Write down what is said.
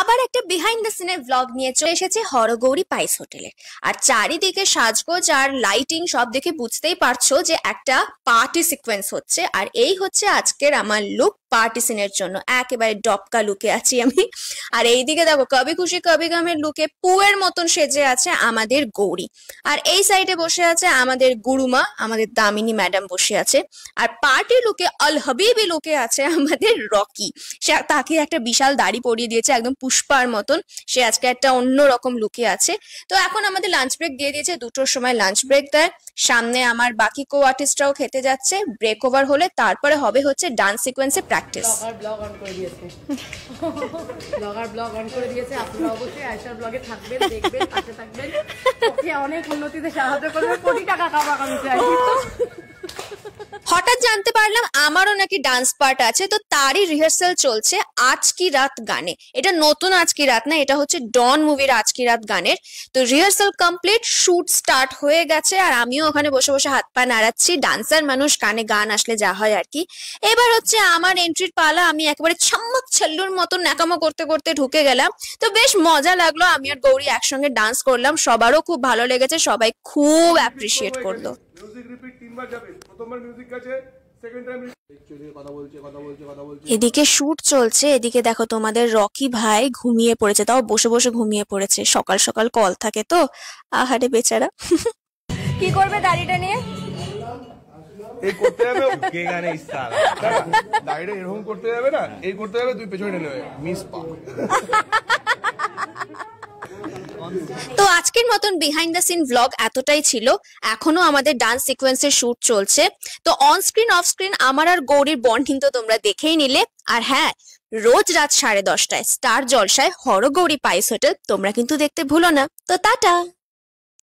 আবার একটা behind the সিনের ব্লগ নিয়ে চলে এসেছে হরগৌরী পাইস হোটেলে। আর চারিদিকে সাজগোজ আর লাইটিং সব দেখে বুঝতেই পারছো যে একটা পার্টি সিকোয়েন্স হচ্ছে। আর এই হচ্ছে আজকের আমার লুক পার্টি সিনের জন্য, একেবারে ডপকা লুকে আছি আমি। আর এইদিকে দেখো কবি খুশি কবি গমের লুকে পুয়ের মতন সেজে আছে আমাদের গৌরী। আর এই সাইডে বসে আছে আমাদের গুরুমা, আমাদের দামিনী ম্যাডাম বসে আছে। আর পার্টি লুকে আল হাবিবি লুকে আছে আমাদের রকি। সে তাকে একটা বিশাল দাড়ি পরিয়ে দিয়েছে একদম পুষ্পার মতন, সে আজকে একটা অন্য রকম লুকে আছে। তো এখন আমাদের লাঞ্চ ব্রেক দিয়ে দিয়েছে, 2টোর সময় লাঞ্চ ব্রেক দেয়। সামনে আমার বাকি কো আর্টিস্টরাও খেতে যাচ্ছে, ব্রেক ওভার হলে তারপরে হবে হচ্ছে ডান্স সিকোয়েন্সে প্র্যাকটিস। ব্লগ অন করে দিয়েছে, ব্লগ অন করে দিয়েছে। আপনারা অবশ্যই আয়শার ব্লগে থাকবেন, দেখবেন, পাশে থাকবেন, ওকে অনেক উন্নতিতে সাহায্য করবে, কোটি টাকা কামাকামি চাই। হঠাৎ জানতে পারলাম আমারও নাকি ডান্স পার্ট আছে, তো তারই রিহার্সাল চলছে আজ কি রাত গানে। এটা নতুন আজ কি রাত না, এটা হচ্ছে ডন মুভির আজ কি রাত গানের। তো রিহার্সাল কমপ্লিট, শুট স্টার্ট হয়ে গেছে। আর আমিও ওখানে বসে বসে হাত পা নাড়াচ্ছি, ডান্সার মানুষ, কানে গান আসলে যা হয় আর কি। এবার হচ্ছে আমার এন্ট্রির পালা। আমি একেবারে ছাম্মক ছাল্লুর মতন ন্যাকামো করতে করতে ঢুকে গেলাম। তো বেশ মজা লাগলো, আমি আর গৌরী একসঙ্গে ডান্স করলাম, সবারও খুব ভালো লেগেছে, সবাই খুব অ্যাপ্রিসিয়েট করলো। এদিকে শুট চলছে, এদিকে দেখো তোমাদের রকি ভাই ঘুমিয়ে পড়েছে, তাও বসে বসে ঘুমিয়ে পড়েছে, সকাল সকাল কল থাকে তো, আহারে বেচারা। কি করবে দাড়িটা নিয়ে? এই করতে যাবে কে গানে ইস্তারা দাড়িটা এরকম করতে যাবে না, এই করতে যাবে, তুই পেছনে নেবে মিস পা। তো আজকের মতন বিহাইন্ড দ্য সিন ভ্লগ এতটাই ছিল। এখনো আমাদের ডান্স সিকোয়েন্সের শুট চলছে। তো অন স্ক্রিন অফ স্ক্রিন আমার আর গৌরীর বন্ডিং তো তোমরা দেখেই নিলে। আর হ্যাঁ, রোজ রাত 10:30টায় স্টার জলসায় হরগৌরী পাইস হোটেল তোমরা কিন্তু দেখতে ভুলো না। তো টাটা।